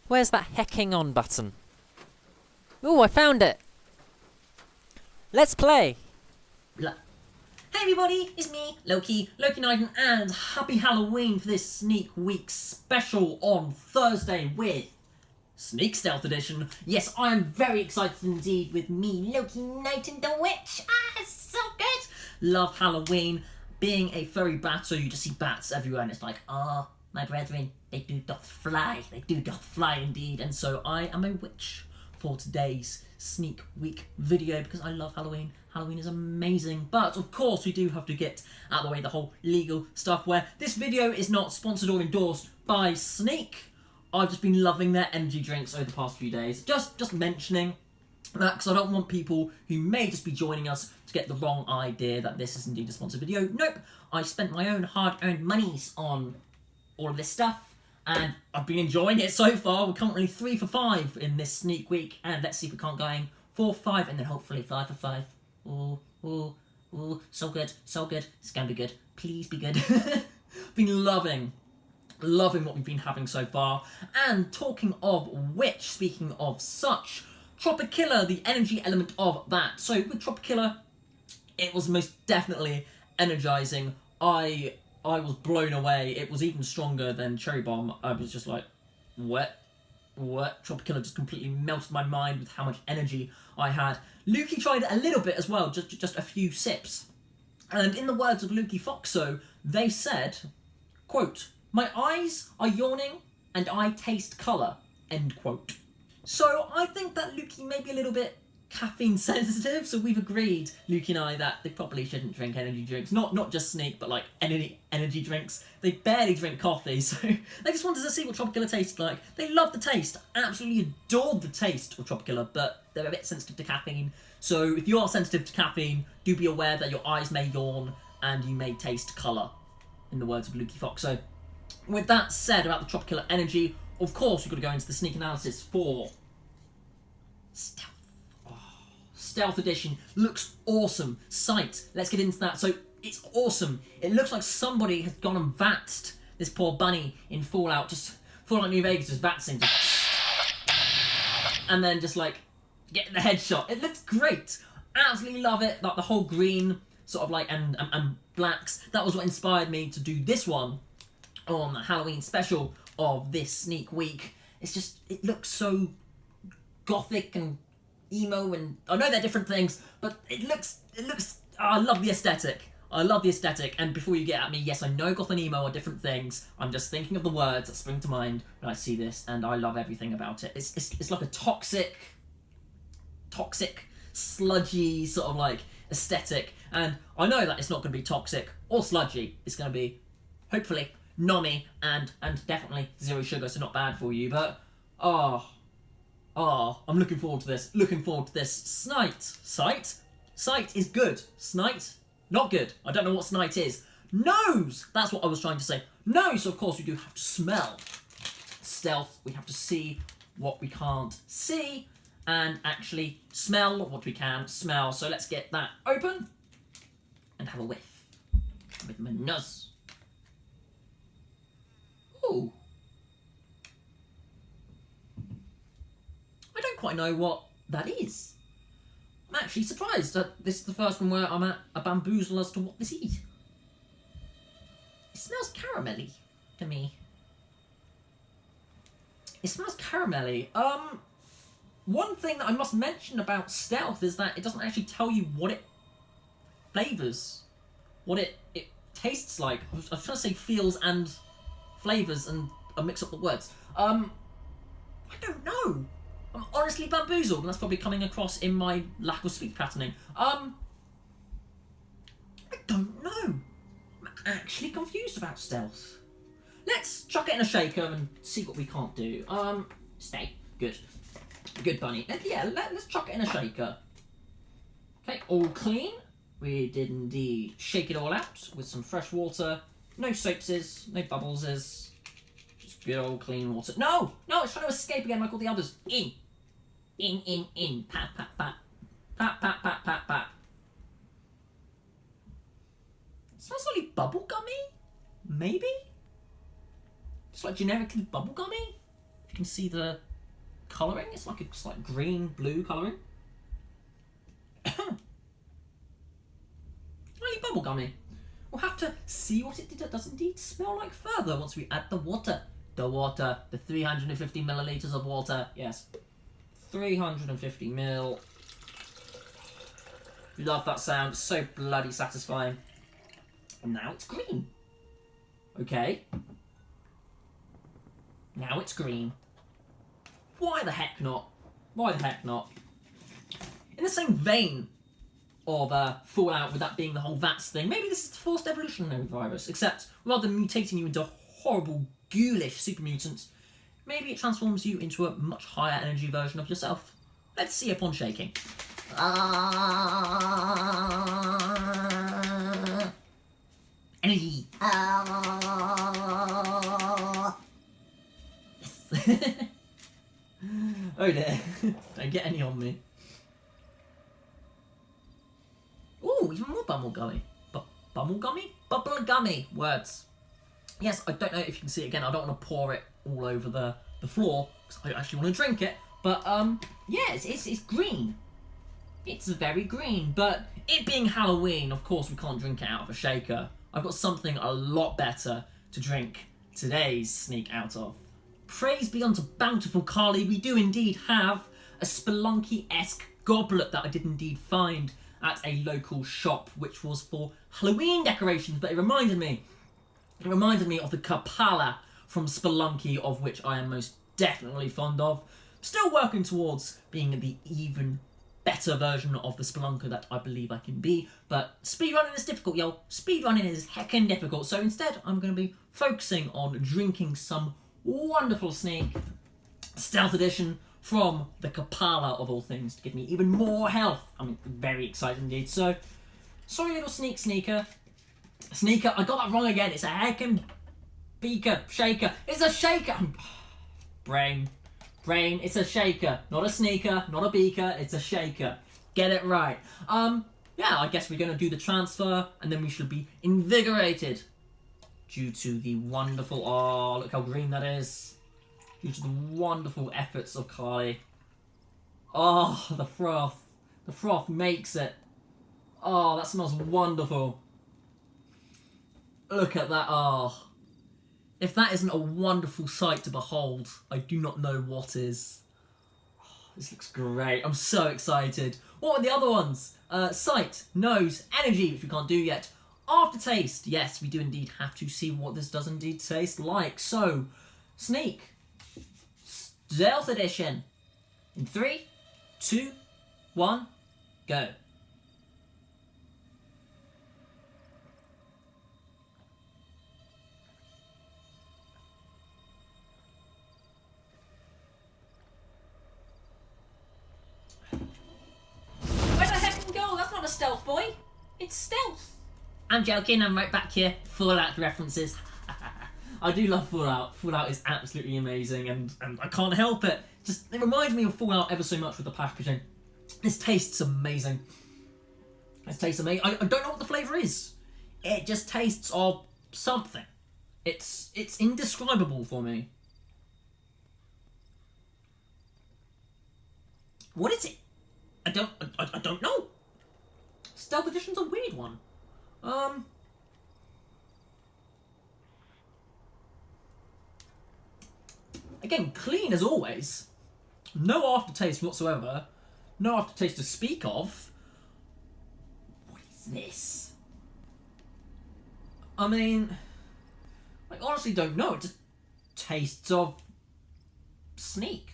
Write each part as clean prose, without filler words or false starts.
Where's that hecking on button? Ooh, I found it! Let's play! Hey everybody, it's me, Loki, Loki and happy Halloween for this Sneak Week special on Thursday with Sneak Stealth Edition. Yes, I am very excited indeed with me, Loki Knight and the Witch. It's so good! Love Halloween. Being a furry batter, you just see bats everywhere and it's like, my brethren, they do doth fly. They do doth fly indeed. And so I am a witch for today's Sneak Week video because I love Halloween. Halloween is amazing. But of course we do have to get out of the way the whole legal stuff where this video is not sponsored or endorsed by Sneak. I've just been loving their energy drinks over the past few days. Just mentioning that because I don't want people who may just be joining us to get the wrong idea that this is indeed a sponsored video. Nope, I spent my own hard-earned monies on all of this stuff and I've been enjoying it so far. We're currently 3 for 5 in this Sneak Week and let's see if we can't go in 4 for 5 and then hopefully 5 for 5. Ooh, so good, so good. It's gonna be good. Please be good. Been loving what we've been having so far. And talking of which, speaking of such, Tropicilla, the energy element of that. So with Tropicilla, it was most definitely energizing. I was blown away. It was even stronger than Cherry Bomb. I was just like, what? Tropicilla just completely melted my mind with how much energy I had. Loki tried it a little bit as well, just a few sips. And in the words of Loki Foxo, they said, quote, "My eyes are yawning and I taste colour," end quote. So I think that Loki may be a little bit caffeine sensitive, so we've agreed, Loki and I, that they probably shouldn't drink energy drinks. Not just Sneak, but like energy drinks. They barely drink coffee, so they just wanted to see what Tropicilla tasted like. They love the taste, absolutely adored the taste of Tropicilla, but they're a bit sensitive to caffeine. So if you are sensitive to caffeine, do be aware that your eyes may yawn and you may taste colour, in the words of Loki Fox. So with that said about the Tropicilla energy, of course we've got to go into the Sneak analysis for Stealth. Stealth Edition looks awesome. Sight, let's get into that. So it's awesome. It looks like somebody has gone and vaxxed this poor bunny in Fallout New Vegas, just vaxxing, and then just like getting the headshot. It looks great. Absolutely love it. Like the whole green sort of like and blacks. That was what inspired me to do this one on the Halloween special of this Sneak Week. It's just, it looks so gothic and emo, and I know they're different things, but it looks I love the aesthetic. And before you get at me, yes, I know goth and emo are different things. I'm just thinking of the words that spring to mind when I see this, and I love everything about it. It's like a toxic, sludgy sort of like aesthetic, and I know that it's not going to be toxic or sludgy. It's going to be, hopefully, nommy and definitely zero sugar, so not bad for you, but I'm looking forward to this. Sight is good. Snight, not good. I don't know what Snight is. Nose! That's what I was trying to say. Nose, so of course we do have to smell. Stealth, we have to see what we can't see and actually smell what we can smell. So let's get that open and have a whiff with my nose. Ooh. I don't quite know what that is. I'm actually surprised that this is the first one where I'm at a bamboozle as to what this is. It smells caramelly to me. It smells caramelly. One thing that I must mention about Stealth is that it doesn't actually tell you what it flavours. What it tastes like. I was trying to say feels and flavours and I mix up the words. I don't know. I'm honestly bamboozled, and that's probably coming across in my lack of speech patterning. I don't know. I'm actually confused about Stealth. Let's chuck it in a shaker and see what we can't do. Stay. Good. Good bunny. Let's chuck it in a shaker. Okay, all clean. We did indeed shake it all out with some fresh water. No soapses, no bubbleses. Just good old clean water. No! It's trying to escape again like all the others. In. Pat. Pat. It smells slightly bubblegummy? Maybe? Just like generically bubblegummy? You can see the colouring. It's like a slight green, blue colouring. Slightly bubblegummy. We'll have to see what it does indeed smell like further once we add the water. The 350 millilitres of water. Yes. 350 mil. Love that sound. It's so bloody satisfying. And now it's green. Okay. Now it's green. Why the heck not? Why the heck not? In the same vein of Fallout, with that being the whole VATS thing, maybe this is the forced evolutionary virus, except rather than mutating you into a horrible, ghoulish super mutant, maybe it transforms you into a much higher energy version of yourself. Let's see upon shaking. Energy. Yes. Oh dear. Don't get any on me. Ooh, even more bubblegummy. Bubblegummy? Bubblegummy words. Yes, I don't know if you can see it again. I don't want to pour it all over the floor because I actually want to drink it. But yeah, it's green. It's very green. But it being Halloween, of course, we can't drink it out of a shaker. I've got something a lot better to drink today's sneak out of. Praise be unto bountiful Kali, we do indeed have a Spelunky-esque goblet that I did indeed find at a local shop, which was for Halloween decorations, but it reminded me of the Kapala from Spelunky, of which I am most definitely fond of. Still working towards being the even better version of the Spelunker that I believe I can be, but speedrunning is difficult, yo. Speedrunning is heckin' difficult, so instead I'm going to be focusing on drinking some wonderful sneak, Stealth Edition, from the Kapala of all things, to give me even more health. I'm very excited indeed. So, sorry little sneaker. Sneaker, I got that wrong again. It's a heckin' shaker. It's a shaker. Brain, it's a shaker. Not a sneaker, not a beaker, it's a shaker. Get it right. Yeah, I guess we're going to do the transfer, and then we should be invigorated. Due to the wonderful, oh, look how green that is. Due to the wonderful efforts of Kali. Oh, the froth. The froth makes it. Oh, that smells wonderful. Look at that, oh. If that isn't a wonderful sight to behold, I do not know what is. Oh, this looks great. I'm so excited. What were the other ones? Sight, nose, energy, which we can't do yet. Aftertaste, yes, we do indeed have to see what this does indeed taste like. So, sneak, Stealth Edition, in 3, 2, 1, go. Where the heck can go? That's not a stealth, boy. It's stealth. I'm joking, I'm right back here. Fallout references. I do love Fallout. Fallout is absolutely amazing, and I can't help it. Just, it reminds me of Fallout ever so much with the packaging. This tastes amazing. This tastes amazing. I don't know what the flavour is. It just tastes of something. It's indescribable for me. What is it? I don't know. Stealth Edition's a weird one. Again, clean as always. No aftertaste whatsoever. No aftertaste to speak of. What is this? I mean, I honestly don't know. It just tastes of sneak.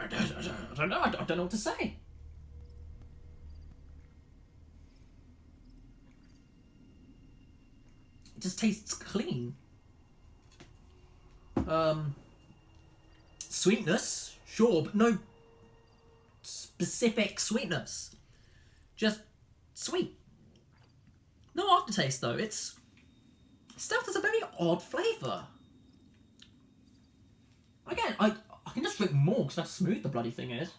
I don't know. I don't know what to say. It just tastes clean. Sweetness, sure, but no specific sweetness. Just sweet. No aftertaste though. It's stealth has a very odd flavour. Again, I can just drink more because that's smooth the bloody thing is.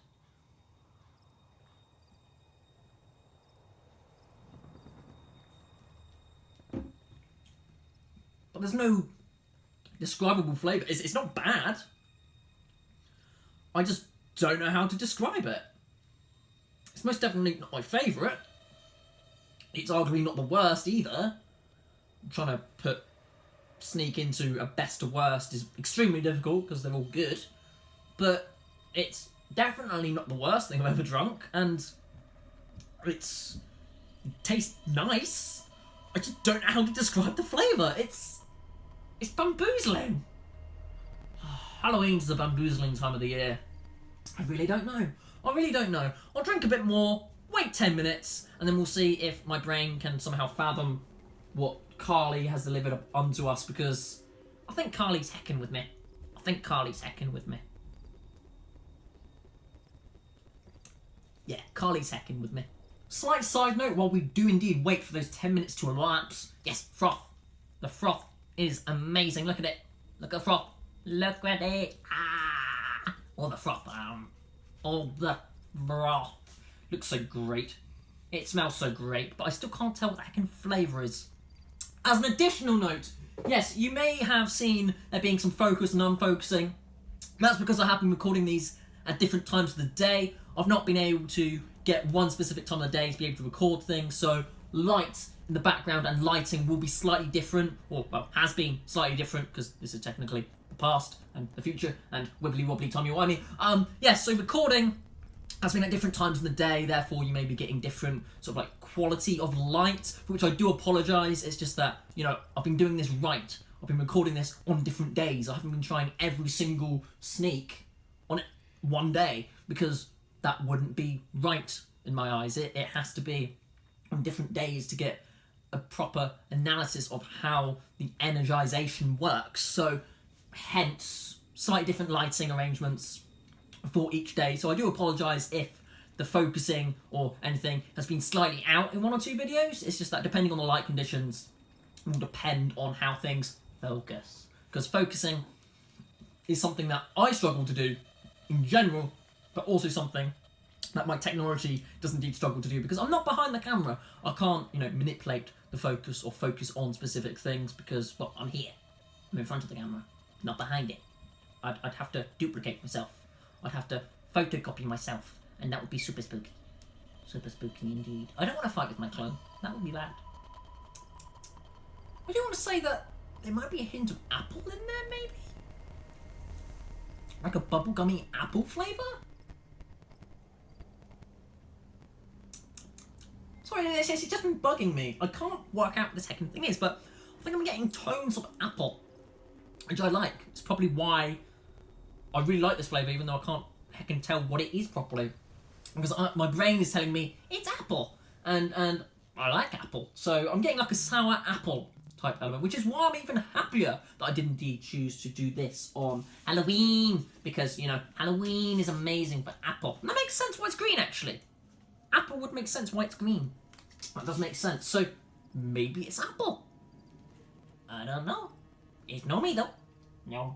But there's no describable flavour. It's not bad. I just don't know how to describe it. It's most definitely not my favourite. It's arguably not the worst either. I'm trying to put Sneak into a best to worst is extremely difficult because they're all good. But it's definitely not the worst thing I've ever drunk, and it tastes nice. I just don't know how to describe the flavour. It's bamboozling. Halloween's the bamboozling time of the year. I really don't know. I'll drink a bit more, wait 10 minutes, and then we'll see if my brain can somehow fathom what Carly has delivered up onto us, because I think Carly's hecking with me. Yeah, Carly's hecking with me. Slight side note, while we do indeed wait for those 10 minutes to elapse, yes, froth. The froth is amazing. Look at it. Look at the froth. Look at it. Ah! All the froth. All the froth. Looks so great. It smells so great, but I still can't tell what the heckin' flavour is. As an additional note, yes, you may have seen there being some focus and unfocusing. That's because I have been recording these at different times of the day. I've not been able to get one specific time of the day to be able to record things, so light in the background and lighting will be slightly different, or well, has been slightly different, because this is technically the past and the future and wibbly wobbly timey-wimey. Yes, so recording has been at different times in the day, therefore you may be getting different sort of like quality of light, for which I do apologise. It's just that, you know, I've been doing this right. I've been recording this on different days. I haven't been trying every single sneak on one day, because that wouldn't be right in my eyes. It has to be on different days to get a proper analysis of how the energization works. So hence slightly different lighting arrangements for each day. So I do apologise if the focusing or anything has been slightly out in one or two videos. It's just that depending on the light conditions, it will depend on how things focus. Because focusing is something that I struggle to do in general, but also something that my technology does indeed struggle to do, because I'm not behind the camera. I can't, you know, manipulate the focus or focus on specific things because, well, I'm here. I'm in front of the camera, not behind it. I'd have to duplicate myself. I'd have to photocopy myself, and that would be super spooky. Super spooky indeed. I don't want to fight with my clone. That would be bad. I do want to say that there might be a hint of apple in there, maybe? Like a bubblegummy apple flavour? Sorry, it's just been bugging me. I can't work out what the second thing is, but I think I'm getting tones of apple, which I like. It's probably why I really like this flavour, even though I can't heckin' tell what it is properly. Because my brain is telling me it's apple, and I like apple. So I'm getting like a sour apple type element, which is why I'm even happier that I did indeed choose to do this on Halloween, because, you know, Halloween is amazing for apple. And that makes sense why it's green, actually. Apple would make sense why it's green. That does make sense. So maybe it's apple. I don't know. Ignore me though. No.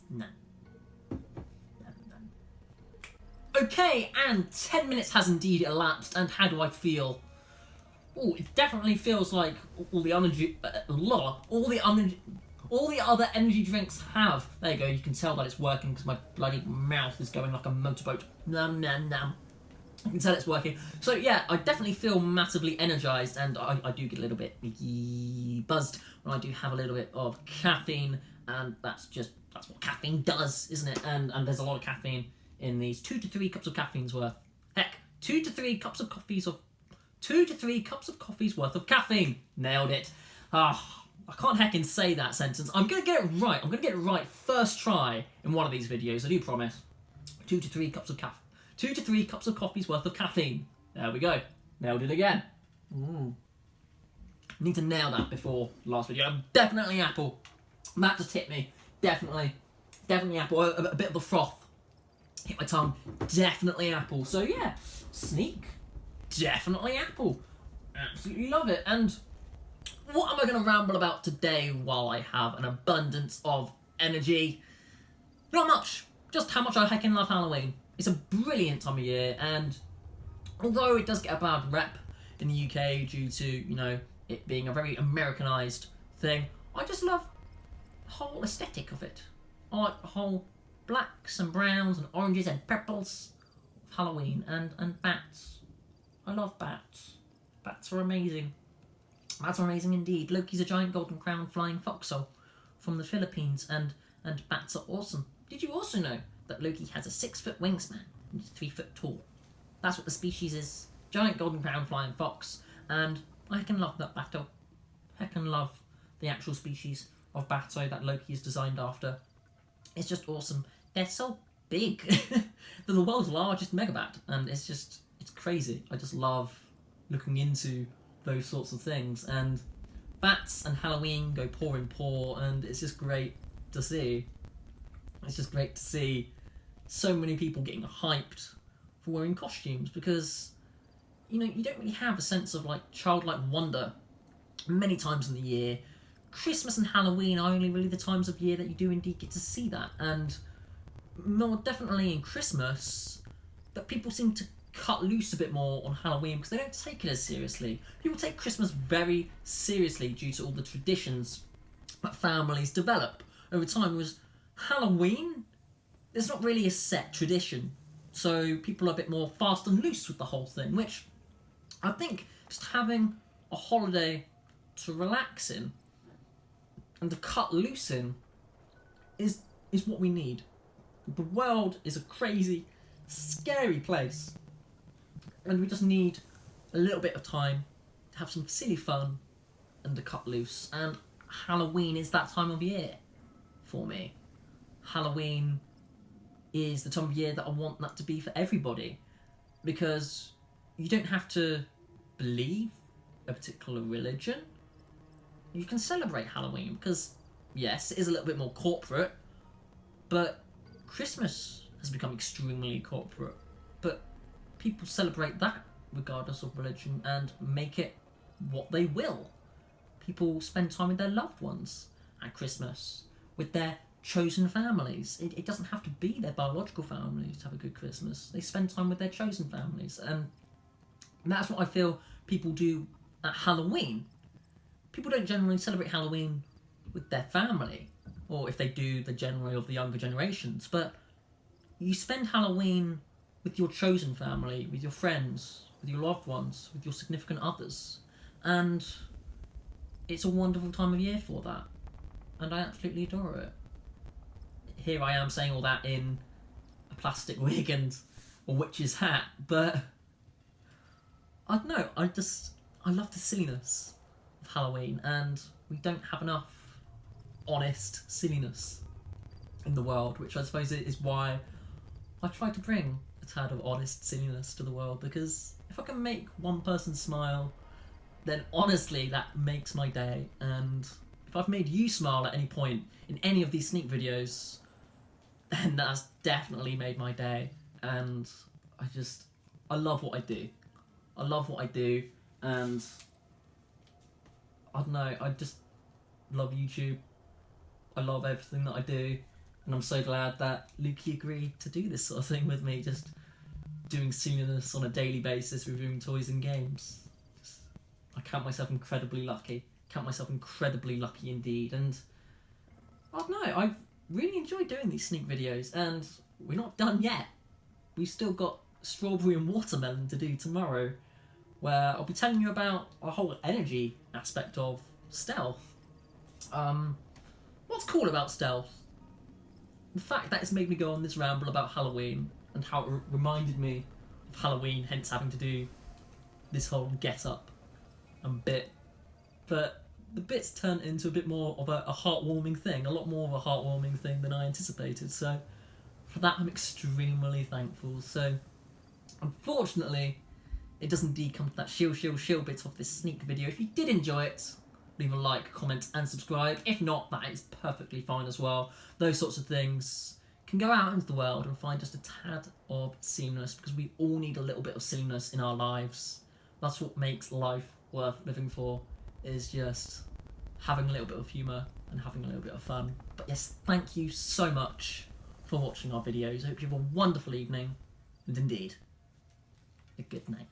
None. Okay, and 10 minutes has indeed elapsed, and how do I feel? Oh, it definitely feels like all the energy, all the other energy drinks have. There you go. You can tell that it's working because my bloody mouth is going like a motorboat. Nom nom nom. You can tell it's working. So yeah, I definitely feel massively energized, and I do get a little bit buzzed when I do have a little bit of caffeine, and that's what caffeine does, isn't it? And there's a lot of caffeine in these 2 to 3 cups of caffeine's worth. Heck, 2 to 3 cups of coffee's worth of caffeine. Nailed it. I can't heckin' say that sentence. I'm gonna get it right. I'm gonna get it right first try in one of these videos. I do promise. 2 to 3 cups of 2 to 3 cups of coffee's worth of caffeine. There we go. Nailed it again. Need to nail that before last video. Definitely apple. That just hit me. Definitely apple. A bit of the froth hit my tongue. Definitely apple. So yeah, Sneak. Definitely apple. Absolutely love it. And what am I going to ramble about today while I have an abundance of energy? Not much. Just how much I heckin' love Halloween. It's a brilliant time of year, and although it does get a bad rep in the UK due to, you know, it being a very Americanized thing, I just love the whole aesthetic of it. I like the whole blacks and browns and oranges and purples of Halloween, and bats. I love bats. Bats are amazing. Bats are amazing indeed. Loki's a giant golden crown flying foxhole from the Philippines, and bats are awesome. Did you also know that Loki has a 6-foot wingspan and is 3 foot tall? That's what the species is. Giant golden crown flying fox, and I heckin' love that battle. Heckin' love the actual species of Batto that Loki is designed after. It's just awesome. They're so big. They're the world's largest megabat, and it's crazy. I just love looking into those sorts of things, and bats and Halloween go paw in paw, and it's just great to see. It's just great to see so many people getting hyped for wearing costumes, because you don't really have a sense of like childlike wonder many times in the year. Christmas and Halloween are only really the times of year that you do indeed get to see that, and more definitely in Christmas, that people seem to cut loose a bit more on Halloween because they don't take it as seriously. People take Christmas very seriously due to all the traditions that families develop over time, whereas Halloween, there's not really a set tradition, so people are a bit more fast and loose with the whole thing, which I think just having a holiday to relax in and to cut loose in is what we need. The world is a crazy, scary place, and we just need a little bit of time to have some silly fun and to cut loose, and Halloween is that time of year for me. Halloween is the time of year that I want that to be for everybody, because you don't have to believe a particular religion. You can celebrate Halloween because, yes, it is a little bit more corporate, but Christmas has become extremely corporate. But people celebrate that regardless of religion and make it what they will. People spend time with their loved ones at Christmas, with their chosen families. It doesn't have to be their biological families to have a good Christmas. They spend time with their chosen families, and that's what I feel people do at Halloween. People don't generally celebrate Halloween with their family, or if they do, they're generally of the younger generations, but you spend Halloween with your chosen family, with your friends, with your loved ones, with your significant others, and it's a wonderful time of year for that, and I absolutely adore it. Here I am saying all that in a plastic wig and a witch's hat, but I don't know, I love the silliness of Halloween, and we don't have enough honest silliness in the world, which I suppose is why I try to bring a tad of honest silliness to the world, because if I can make one person smile, then honestly that makes my day, and if I've made you smile at any point in any of these sneak videos, then that's definitely made my day, and I love what I do. I love what I do, and I don't know, I just love YouTube. I love everything that I do, and I'm so glad that Loki agreed to do this sort of thing with me, just doing silliness on a daily basis, reviewing toys and games. I count myself incredibly lucky. Indeed, and I don't know, I've really enjoyed doing these sneak videos, and we're not done yet. We've still got strawberry and watermelon to do tomorrow, where I'll be telling you about a whole energy aspect of stealth. What's cool about stealth? The fact that it's made me go on this ramble about Halloween, and how it reminded me of Halloween, hence having to do this whole get up and bit. But the bits turned into a bit more of a heartwarming thing, a lot more of a heartwarming thing than I anticipated, so for that I'm extremely thankful. So unfortunately it does indeed come to that shill bit of this sneak video. If you did enjoy it, leave a like, comment and subscribe. If not, that is perfectly fine as well. Those sorts of things can go out into the world and find just a tad of silliness, because we all need a little bit of silliness in our lives. That's what makes life worth living for, is just having a little bit of humour and having a little bit of fun. But yes, thank you so much for watching our videos. I hope you have a wonderful evening, and indeed, a good night.